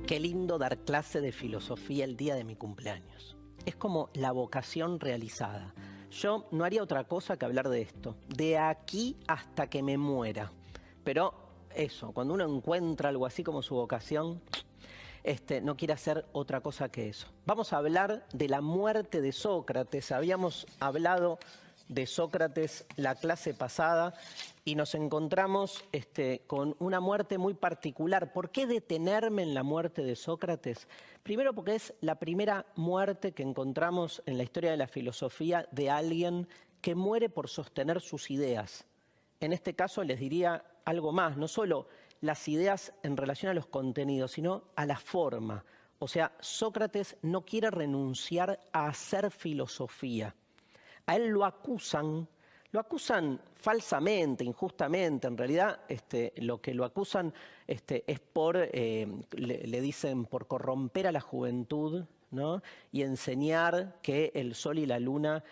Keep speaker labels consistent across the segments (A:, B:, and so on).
A: Qué lindo dar clase de filosofía el día de mi cumpleaños. Es como la vocación realizada. Yo no haría otra cosa que hablar de esto, de aquí hasta que me muera. Pero eso, cuando uno encuentra algo así como su vocación, no quiere hacer otra cosa que eso. Vamos a hablar de la muerte de Sócrates. Habíamos hablado de Sócrates la clase pasada y nos encontramos con una muerte muy particular. ¿Por qué detenerme en la muerte de Sócrates? Primero porque es la primera muerte que encontramos en la historia de la filosofía de alguien que muere por sostener sus ideas. En este caso les diría algo más, no solo las ideas en relación a los contenidos, sino a la forma. O sea, Sócrates no quiere renunciar a hacer filosofía. A él lo acusan falsamente, injustamente. En realidad, lo que lo acusan es por, le dicen, por corromper a la juventud, ¿no? Y enseñar que el sol y la luna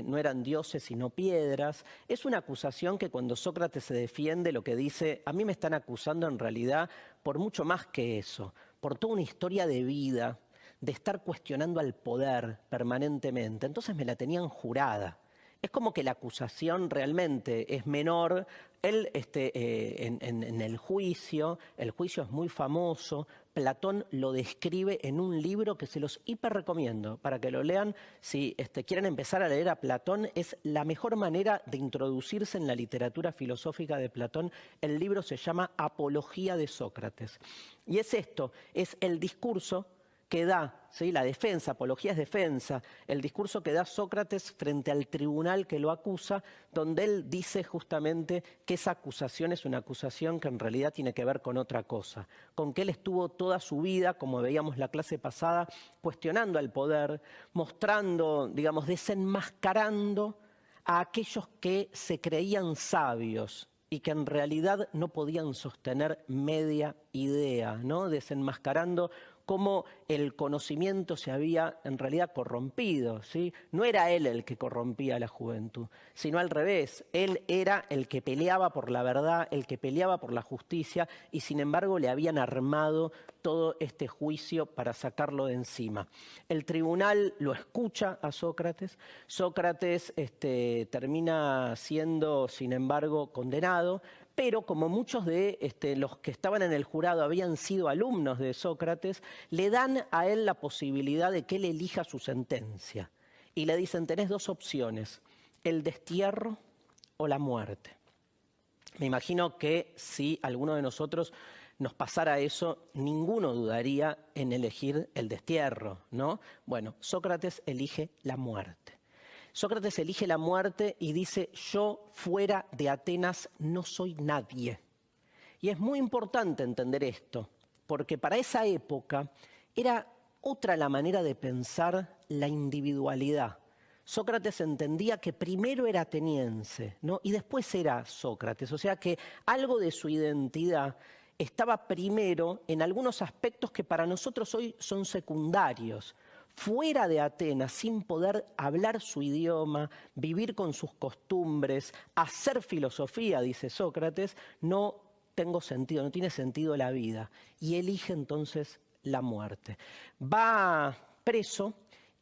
A: no eran dioses sino piedras. Es una acusación que cuando Sócrates se defiende lo que dice, a mí me están acusando en realidad por mucho más que eso, por toda una historia de vida, de estar cuestionando al poder permanentemente. Entonces me la tenían jurada. Es como que la acusación realmente es menor. Él, en el juicio es muy famoso. Platón lo describe en un libro que se los hiper recomiendo para que lo lean. Si quieren empezar a leer a Platón, es la mejor manera de introducirse en la literatura filosófica de Platón. El libro se llama Apología de Sócrates. Y es esto, es el discurso que da, ¿sí? La defensa, apología es defensa, el discurso que da Sócrates frente al tribunal que lo acusa, donde él dice justamente que esa acusación es una acusación que en realidad tiene que ver con otra cosa, con que él estuvo toda su vida, como veíamos la clase pasada, cuestionando al poder, mostrando, digamos, desenmascarando a aquellos que se creían sabios y que en realidad no podían sostener media idea, ¿no? Desenmascarando cómo el conocimiento se había en realidad corrompido, ¿sí? No era él el que corrompía a la juventud, sino al revés. Él era el que peleaba por la verdad, el que peleaba por la justicia, y sin embargo le habían armado todo este juicio para sacarlo de encima. El tribunal lo escucha a Sócrates. Sócrates termina siendo, sin embargo, condenado. Pero como muchos de los que estaban en el jurado habían sido alumnos de Sócrates, le dan a él la posibilidad de que él elija su sentencia. Y le dicen, tenés dos opciones, el destierro o la muerte. Me imagino que si alguno de nosotros nos pasara eso, ninguno dudaría en elegir el destierro, ¿no? Bueno, Sócrates elige la muerte. Sócrates elige la muerte y dice, yo fuera de Atenas no soy nadie. Y es muy importante entender esto, porque para esa época era otra la manera de pensar la individualidad. Sócrates entendía que primero era ateniense, ¿no? Y después era Sócrates, o sea que algo de su identidad estaba primero en algunos aspectos que para nosotros hoy son secundarios. Fuera de Atenas, sin poder hablar su idioma, vivir con sus costumbres, hacer filosofía, dice Sócrates, no tengo sentido, no tiene sentido la vida. Y elige entonces la muerte. Va preso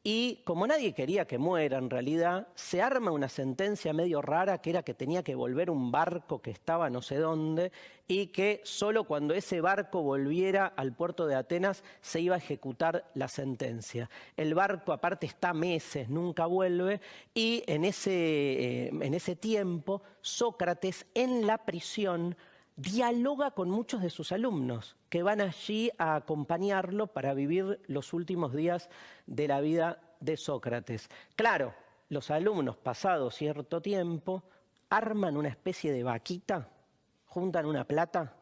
A: y como nadie quería que muera en realidad, se arma una sentencia medio rara que era que tenía que volver un barco que estaba no sé dónde y que solo cuando ese barco volviera al puerto de Atenas se iba a ejecutar la sentencia. El barco aparte está meses, nunca vuelve y en ese tiempo Sócrates en la prisión dialoga con muchos de sus alumnos que van allí a acompañarlo para vivir los últimos días de la vida de Sócrates. Claro, los alumnos, pasado cierto tiempo, arman una especie de vaquita, juntan una plata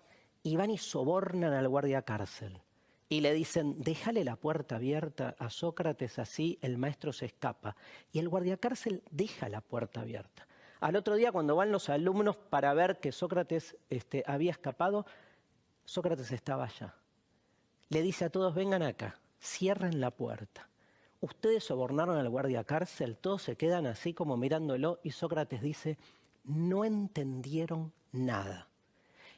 A: y van y sobornan al guardia cárcel. Y le dicen, déjale la puerta abierta a Sócrates, así el maestro se escapa. Y el guardiacárcel deja la puerta abierta. Al otro día, cuando van los alumnos para ver que Sócrates había escapado, Sócrates estaba allá. Le dice a todos, vengan acá, cierren la puerta. Ustedes sobornaron al guardia cárcel, todos se quedan así como mirándolo y Sócrates dice, no entendieron nada.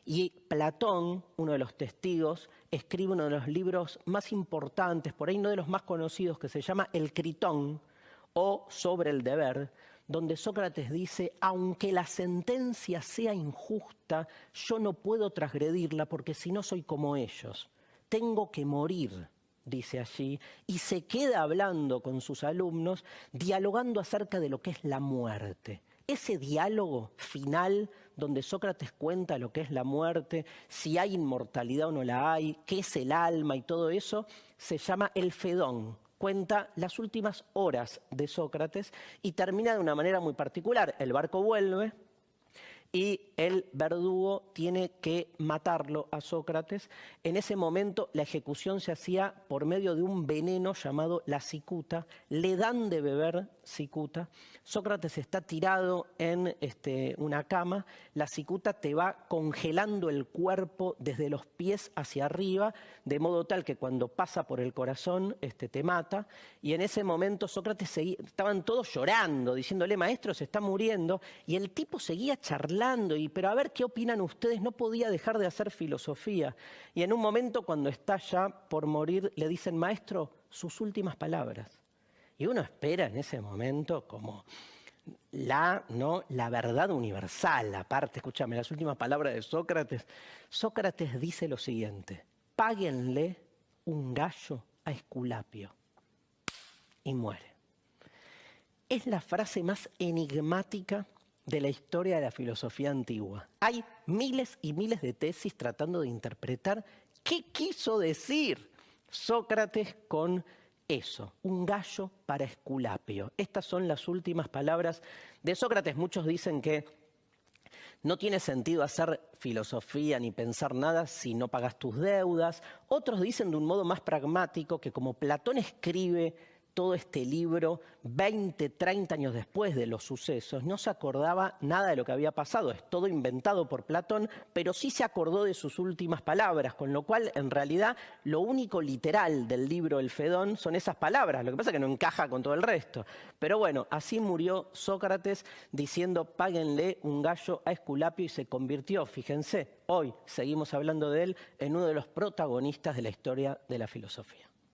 A: Y Platón, uno de los testigos, escribe uno de los libros más importantes, por ahí no de los más conocidos, que se llama El Critón, o Sobre el deber, donde Sócrates dice, aunque la sentencia sea injusta, yo no puedo transgredirla porque si no soy como ellos. Tengo que morir, dice allí, y se queda hablando con sus alumnos, dialogando acerca de lo que es la muerte. Ese diálogo final donde Sócrates cuenta lo que es la muerte, si hay inmortalidad o no la hay, qué es el alma y todo eso, se llama el Fedón. Cuenta las últimas horas de Sócrates y termina de una manera muy particular. El barco vuelve y el verdugo tiene que matarlo a Sócrates. En ese momento la ejecución se hacía por medio de un veneno llamado la cicuta. Le dan de beber cicuta. Sócrates está tirado en una cama. La cicuta te va congelando el cuerpo desde los pies hacia arriba, de modo tal que cuando pasa por el corazón te mata. Y en ese momento Sócrates estaban todos llorando, diciéndole, maestro, se está muriendo. Y el tipo seguía charlando, pero a ver qué opinan ustedes, no podía dejar de hacer filosofía. Y en un momento, cuando está ya por morir, le dicen, maestro, sus últimas palabras. Y uno espera en ese momento como la verdad universal. Aparte, escúchame, las últimas palabras de Sócrates. Sócrates dice lo siguiente, páguenle un gallo a Esculapio. Y muere. Es la frase más enigmática de la historia de la filosofía antigua. Hay miles y miles de tesis tratando de interpretar qué quiso decir Sócrates con eso, un gallo para Esculapio. Estas son las últimas palabras de Sócrates. Muchos dicen que no tiene sentido hacer filosofía ni pensar nada si no pagas tus deudas. Otros dicen de un modo más pragmático que como Platón escribe todo este libro 20, 30 años después de los sucesos, no se acordaba nada de lo que había pasado. Es todo inventado por Platón, pero sí se acordó de sus últimas palabras, con lo cual, en realidad, lo único literal del libro El Fedón son esas palabras. Lo que pasa es que no encaja con todo el resto. Pero bueno, así murió Sócrates diciendo, páguenle un gallo a Esculapio, y se convirtió, fíjense, hoy seguimos hablando de él, en uno de los protagonistas de la historia de la filosofía.